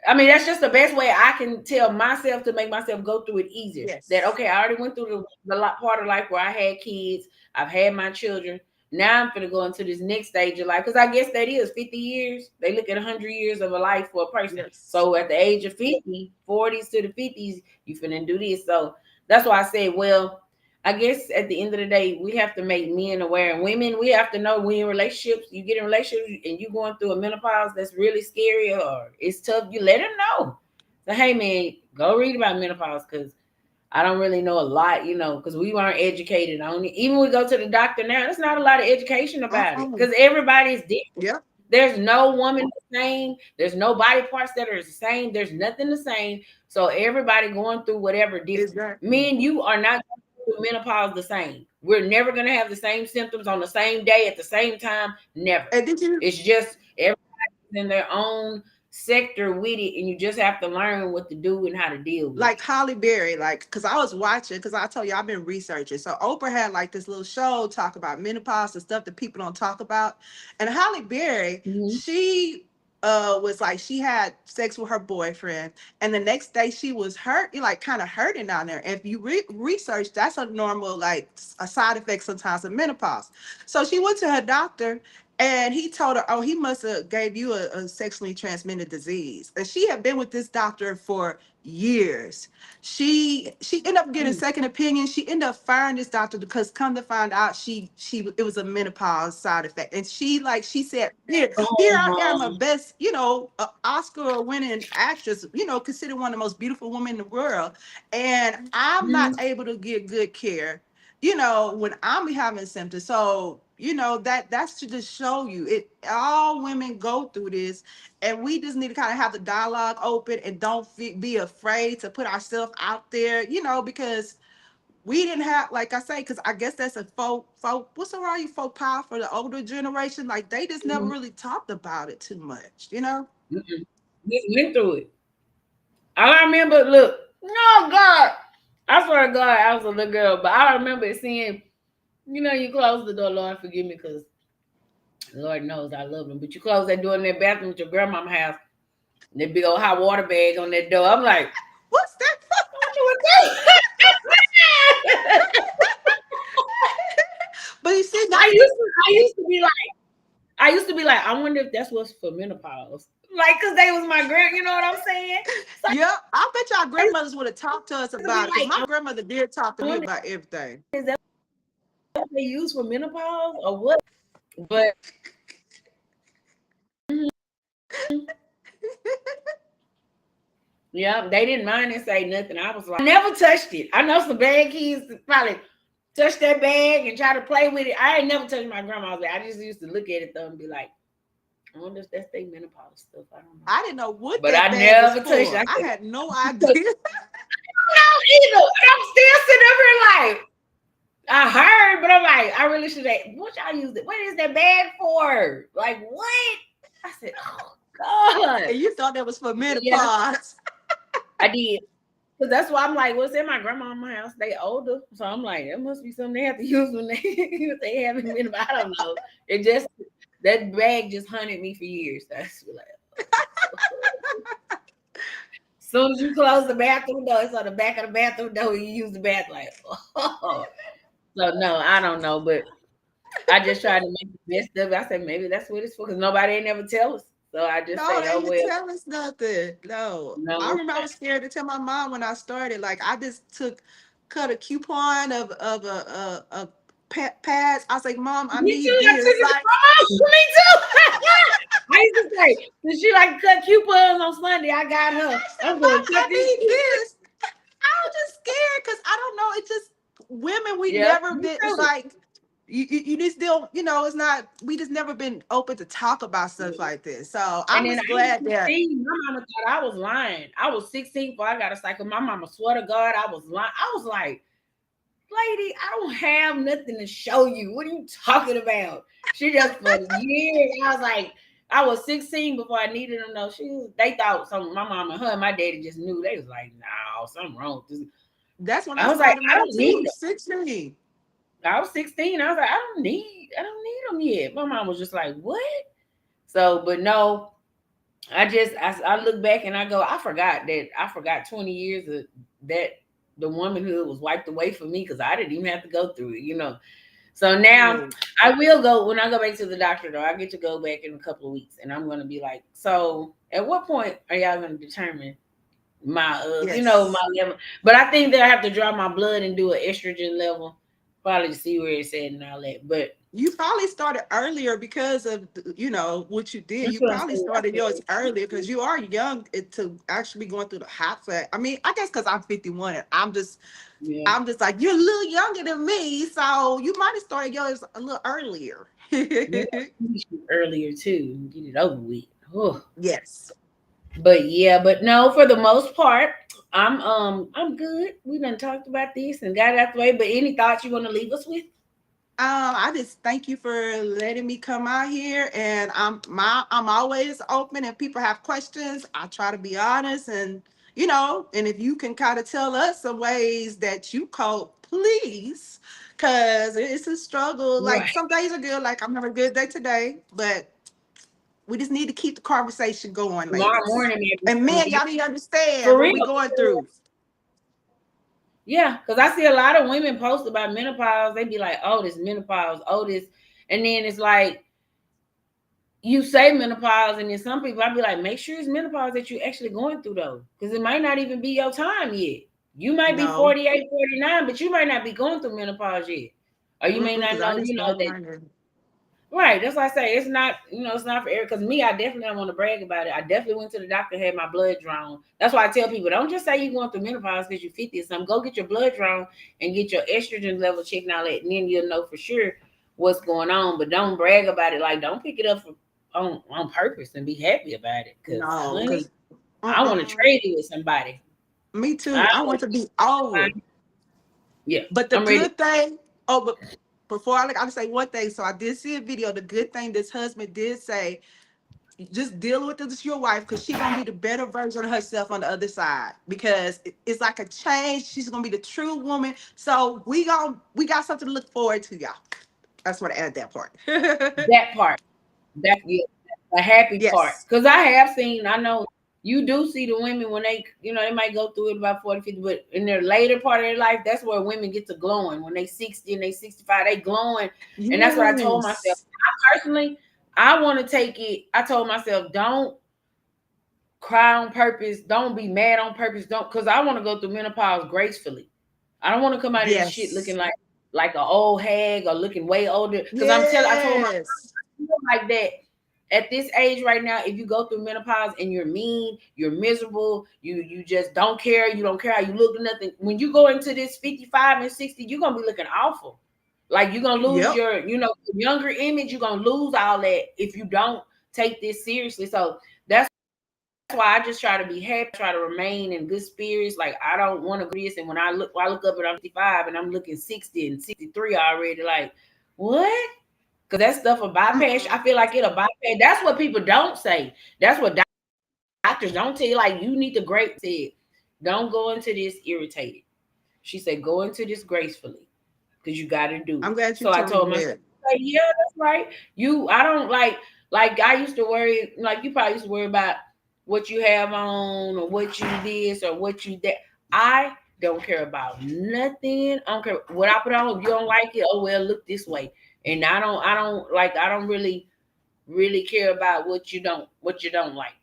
I mean, that's just the best way I can tell myself to make myself go through it easier. That Yes. okay, I already went through the part of life where I had kids, I've had my children. Now I'm gonna go into this next stage of life because I guess that is 50 years. They look at 100 years of a life for a person. Yes. So at the age of 50, 40s to the 50s, you finna do this. So that's why I said, well, I guess at the end of the day, we have to make men aware and women. We have to know we in relationships. You get in relationships and you going through a menopause that's really scary or it's tough. You let them know. So hey man, go read about menopause because I don't really know a lot, because we weren't educated on it. Even when we go to the doctor now, there's not a lot of education about it Uh-uh. because everybody's different. Yep. There's no woman the same. There's no body parts that are the same. There's nothing the same. So everybody going through whatever different. Exactly. Me and you are not going through menopause the same. We're never going to have the same symptoms on the same day at the same time. Never. And did you It's just everybody's in their own sector with it, and you just have to learn what to do and how to deal with like it. Holly Berry, like, because I was watching, because I told you I've been researching. So Oprah had like this little show talk about menopause and stuff that people don't talk about. And Holly Berry, Mhm. she was like she had sex with her boyfriend, and the next day she was hurt, like kind of hurting down there. And if you research, that's a normal like a side effect sometimes of menopause. So she went to her doctor, and he told her, "Oh, he must have gave you a sexually transmitted disease." And she had been with this doctor for years. She ended up getting a second opinion. She ended up firing this doctor because come to find out she it was a menopause side effect. And she said, here I am, a Oh, best, Oscar winning actress, considered one of the most beautiful women in the world. And I'm not mhm. able to get good care, when I'm having symptoms. So, that's to just show you it all women go through this, and we just need to kind of have the dialogue open and don't be afraid to put ourselves out there, because we didn't have, like I say, because I guess that's a what's around you folk power for the older generation. Like they just never Mhm. really talked about it too much. Mm-mm. Just went through it. All I remember, look, no God, I swear to God, I was a little girl, but I remember seeing, you close the door, Lord forgive me, because Lord knows I love him. But you close that door in that bathroom at your grandmama's house, and that big old hot water bag on that door. I'm like, What's that? I wonder what that. But you see, I that's used to, I used to be like, I wonder if that's what's for menopause. Like, cause they was my grand, you know what I'm saying? So yep. I bet y'all I used grandmothers would have talked to us to be about it, because like, my grandmother did talk to I me wonder about everything. is that what they use for menopause or what? But Yeah, they didn't mind and say nothing. I was like, never touched it. I know some bad kids probably touch that bag and try to play with it. I ain't never touched my grandma's bag. I just used to look at it though and be like, I wonder if that's their menopause stuff. I don't know. I didn't know what But that I bag was never touched it. for. I I said, had no I idea. don't either. And I'm still sitting up here like, I heard, but I'm like, I really should have. What y'all use it? What is that bag for? Like, what? I said, oh, God. And you thought that was for Yeah, menopause. I did. Cause that's why I'm like, what's in my grandma in my house? They older, so I'm like, it must be something they have to use when they if they haven't been. I don't know. It just that bag just hunted me for years. That's like, as soon as you close the bathroom door, it's on the back of the bathroom door. You use the bath like, oh. So no, I don't know, but I just tried to make the best of it. I said maybe that's what it's for, because nobody ain't never tell us. So I just No, said, they oh didn't well, tell us nothing. No. I no. remember I was scared to tell my mom when I started. Like I just cut a coupon of a pads. I was like, Mom, I Me need too. I took this. it Like, from me too. I used to say, since she like to cut coupons on Sunday, I got her. I said, I'm Mom, going to cut I this need coupon. this. I was just scared because I don't know. It just women we Yeah, never me been. It's too. like you just still it's not. We just never been open to talk about stuff like this. So And I'm then I just was glad that 16. My mama thought I was lying. I was 16 before I got a cycle. My mama swear to God, I was lying. I was like, lady, I don't have nothing to show you. What are you talking about? She just for years. I was like, I was 16 before I needed them. No, they thought something. My mom and her and my daddy just knew. They was like, no, something wrong with this. that's when I I was like, started I mine don't need too. them. 16. I was 16. I was like, I don't need them yet. My mom was just like, what? So, but no, I look back and I go, I forgot 20 years of that the womanhood was wiped away from me because I didn't even have to go through it. So now Oh, I will go when I go back to the doctor though. I get to go back in a couple of weeks and I'm gonna be like, so at what point are y'all gonna determine my my yes. level? But I think they'll have to draw my blood and do an estrogen level, probably to see where it's at and all that. But You probably started earlier because of what you did. that's You what I'm probably saying. started yours earlier because you are young to actually be going through the hot fat. I mean, I guess because I'm 51 and Yeah. I'm just like you're a little younger than me, so you might have started yours a little earlier. Yeah, earlier too. Get it over with. Oh. Yes. But yeah, but no, for the most part, I'm good. We done talked about this and got it out the way. But any thoughts you want to leave us with? I just thank you for letting me come out here, and I'm always open. If people have questions, I try to be honest, and and if you can kind of tell us some ways that you cope, please, because it's a struggle. Like Right. some days are good, like I'm having a good day today, but we just need to keep the conversation going, Tomorrow ladies. morning, maybe. And men, y'all need to understand For what real. we going through. Yeah, because I see a lot of women post about menopause. They be like, "Oh, this menopause. Oh, this," and then it's like you say menopause, and then some people I be like, "Make sure it's menopause that you're actually going through though, because it might not even be your time yet. You might be No, 48, 49, but you might not be going through menopause yet, or you may not because I know, just started that." learning. Right. That's why I say it's not, it's not for every. Because me, I definitely don't want to brag about it. I definitely went to the doctor, had my blood drawn. That's why I tell people, don't just say you're going through menopause because you're 50 or something. Go get your blood drawn and get your estrogen level checked and all that, and then you'll know for sure what's going on. But don't brag about it. Like, don't pick it up on purpose and be happy about it. Because, No, honey, because I want to trade it with somebody. me I too. I want want to be over. Yeah, But the I'm ready. good thing, oh, but before I just say one thing. So I did see a video. The good thing this husband did say, just deal with this your wife because she gonna be the better version of herself on the other side. Because it's like a change. She's gonna be the true woman. So we got something to look forward to, y'all. That's what I add that part. That part. That's yeah, the happy part. Yes. Because I know you do see the women when they might go through it about 40, 50, but in their later part of their life, that's where women get to glowing. When they 60 and they 65, they glowing. And that's what I told myself. Yes. Personally, I want to take it. I told myself, don't cry on purpose. Don't be mad on purpose. Don't, because I want to go through menopause gracefully. I don't want to come out of this shit looking Yes. like an old hag or looking way older. Because I told myself, Yes. I feel like that. at this age right now, if you go through menopause and you're mean, you're miserable, you just don't care, you don't care how you look or nothing. When you go into this 55 and 60, you're gonna be looking awful. Like you're gonna lose Yep. your, younger image. You're gonna lose all that if you don't take this seriously. So that's why I just try to be happy, try to remain in good spirits. Like I don't want to this. And when I look up and I'm 55 and I'm looking 60 and 63 already, like what? Because that stuff will bypass. I Mm-mm. feel like it'll bypass. That's what people don't say. That's what doctors don't tell you. Like you need to great said, don't go into this irritated. She said, go into this gracefully because you got to do I'm it. glad you So I told told me myself, that. like, yeah, that's right. I don't like I used to worry, like you probably used to worry about what you have on or what you this or what you that. I don't care about nothing. I don't care what I put on. If you don't like it, oh well, look this way. And I don't really care about what you don't like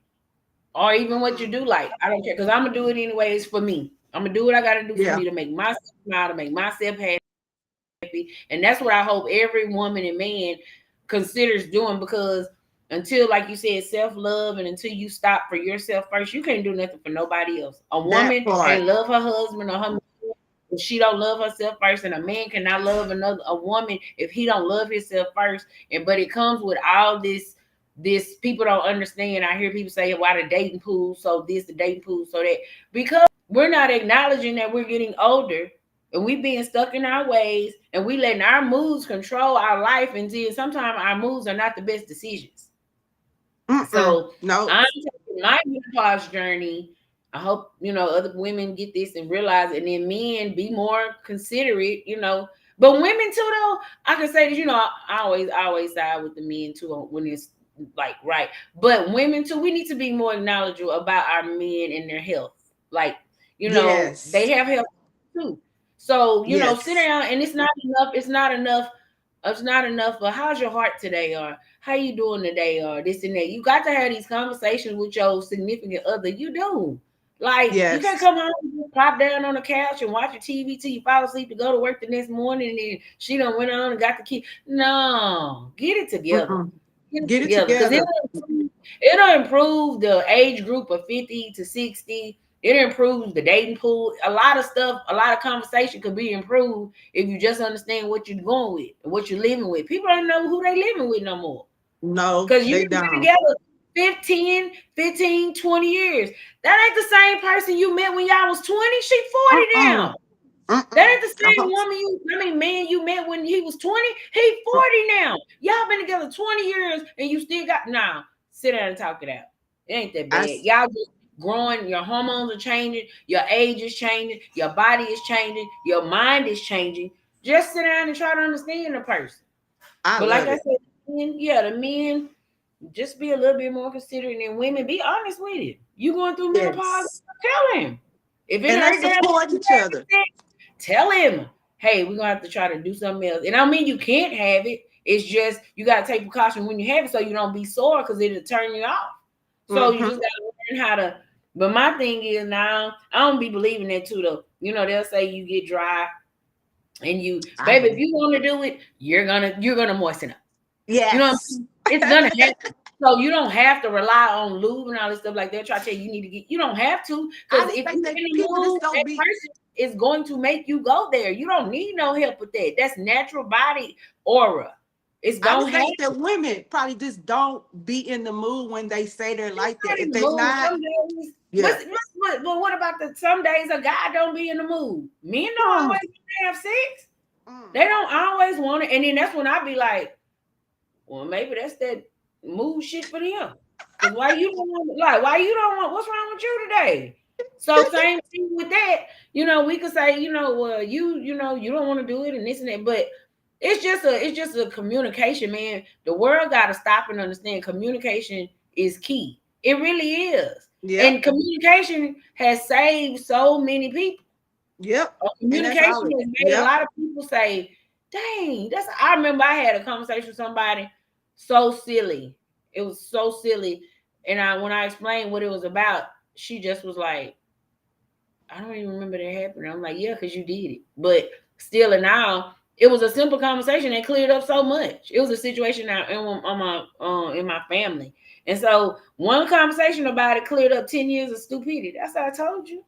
or even what you Mm-mm. do like. I don't care because I'm gonna do it anyways for me. I'm gonna do what I gotta do for Yeah. me to make myself smile, to make myself happy, and that's what I hope every woman and man considers doing because until, like you said, self love, and until you stop for yourself first, you can't do nothing for nobody else. A That woman can't part. love her husband or her if she don't love herself first, and a man cannot love a woman if he don't love himself first. And but it comes with all this people don't understand. I hear people say why the dating pool so this, the dating pool so that, because we're not acknowledging that we're getting older and we being stuck in our ways and we letting our moods control our life, and then sometimes our moods are not the best decisions. Mm-mm. So No. I'm taking my menopause journey. I hope, other women get this and realize, and then men be more considerate. But women too, though, I can say that, I always side with the men too when it's like right. But women too, we need to be more knowledgeable about our men and their health. Like, they Yes. have health too. So, sit Yes. down, and it's not enough. It's not enough. But how's your heart today? Or how you doing today? Or this and that. You got to have these conversations with your significant other. You do. Like you can't Yes. come home and just plop down on the couch and watch your TV till you fall asleep to go to work the next morning, and then she done went on and got the key. No, get it together. Mm-mm. Get it Get it together because together. it'll improve the age group of 50 to 60. It improves the dating pool. A lot of stuff, a lot of conversation could be improved if you just understand what you're going with and what you're living with. People don't know who they living with no more. No, Because you they can be don't. together 15, 20 years. That ain't the same person you met when y'all was 20. She 40 Mm-mm. now. That Mm-mm. ain't the same woman man you met when he was 20. He 40 now. Y'all been together 20 years and you still got now. Sit down and talk it out. It ain't that I, bad. Y'all just growing, your hormones are changing, your age is changing, your body is changing, your mind is changing. Just sit down and try to understand the person. I But like love I it. said, the men just be a little bit more considerate, and women be honest with it. You going through menopause, Yes. tell him. If it And let's hurt down, support each other. tell him, hey, we're gonna have to try to do something else. And I mean you can't have it. It's just you gotta take precaution when you have it so you don't be sore because it'll turn you off. So you Mm-hmm. just gotta learn how to. But my thing is now, I don't be believing that too though. They'll say you get dry and I baby, do. if you want to do it, you're gonna moisten up. You know what I'm Yes. saying? It's gonna happen. So you don't have to rely on lube and all this stuff like that. Try to tell you need to get. You don't have to I because just if think you're that in the people just mood, don't that be. person is going to make you go there. You don't need no help with that. That's natural body aura. It's I gonna just think happen. that women probably just don't be in the mood when they say they're You're like that. not in If the they mood not, some days. yeah. But what about the some days a guy don't be in the mood? Men don't Mm, always want to have sex. mm, They don't always want it, and then that's when I be like, well, maybe that's that move shit for them. Cause why you don't want what's wrong with you today? So same thing with that. We could say, well, you don't want to do it and this and that, but it's just a communication, man. The world gotta stop and understand communication is key. It really is. yep. And communication has saved so many people. Yep. And that's Communication all it. has made a Yep. lot of people say, dang, I remember I had a conversation with somebody so silly. It was so silly. And when I explained what it was about, she just was like, I don't even remember that happening. I'm like, yeah, because you did it. But still and now, It was a simple conversation that cleared up so much. It was a situation in my family, and so one conversation about it cleared up 10 years of stupidity. That's how I told you.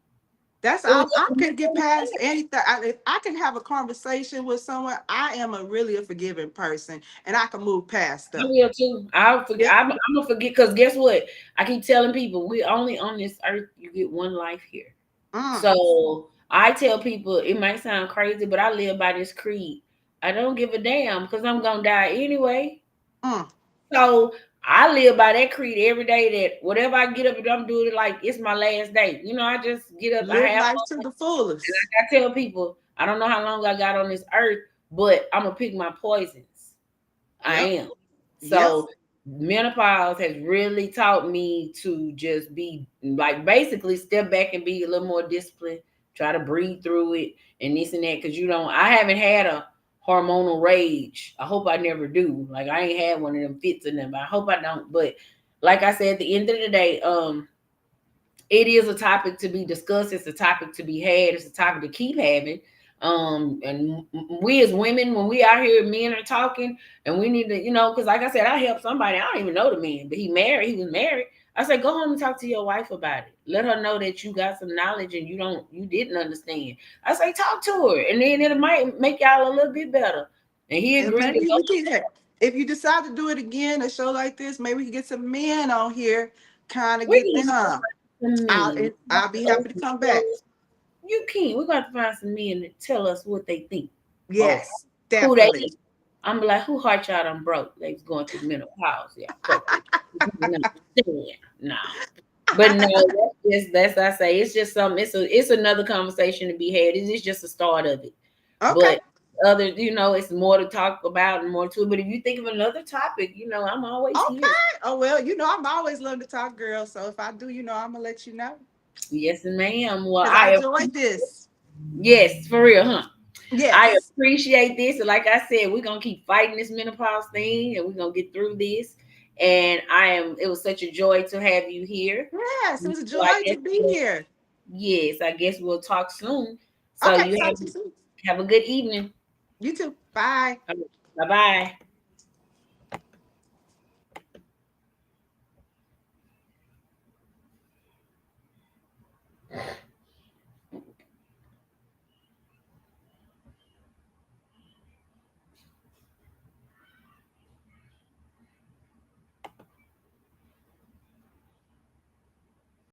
That's It was all. I can get past anything. If I can have a conversation with someone, I am a really a forgiving person, and I can move past I stuff. will too. I'll forget. Yeah. I'm gonna forget because guess what? I keep telling people we only on this earth. You get one life here. Mm, So I tell people it might sound crazy, but I live by this creed. I don't give a damn because I'm gonna die anyway. mm. So I live by that creed every day. That whatever I get up and I'm doing it like it's my last day. I just get up. I Live have life fun. to the And fullest. like I tell people, I don't know how long I got on this earth, but I'm gonna pick my poisons. I Yep. am. Yep. So menopause has really taught me to just be like basically step back and be a little more disciplined, try to breathe through it and this and that. Cause I haven't had a hormonal rage. I hope I never do. Like I ain't had one of them fits in them. I hope I don't. But like I said, at the end of the day, it is a topic to be discussed. It's a topic to be had. It's a topic to keep having. And we as women, when we out here, men are talking, and we need to, because like I said, I help somebody. I don't even know the man, but he married. He was married. I said, go home and talk to your wife about it. Let her know that you got some knowledge and you didn't understand. I say, talk to her, and then it might make y'all a little bit better. And he And agreed to maybe go. we can, if you decide to do it again, a show like this, maybe we can get some men on here, kind of We get can them. find some men. I'll be happy to come back. You can. We're going to find some men that tell us what they think or Yes, who they definitely. is. I'm like, who heart y'all done broke? They was going through menopause. Yeah, broke it. You didn't understand. No. But no, that's I say. It's just something. It's another conversation to be had. It's just a start of it. Okay. But it's more to talk about and more to it. But if you think of another topic, I'm always here. Okay. Oh well, I'm always love to talk, girl. So if I do, I'm gonna let you know Yes, ma'am. Well, because I enjoyed this. yes, for real, huh? I Yes. appreciate this. And like I said, we're gonna keep fighting this menopause thing and we're gonna get through this. And it was such a joy to have you here. Yes. It was a So I joy guess to be here. yes, I guess we'll talk soon. So Okay. you Talk to you soon. have a good evening. You too. Bye. Bye bye.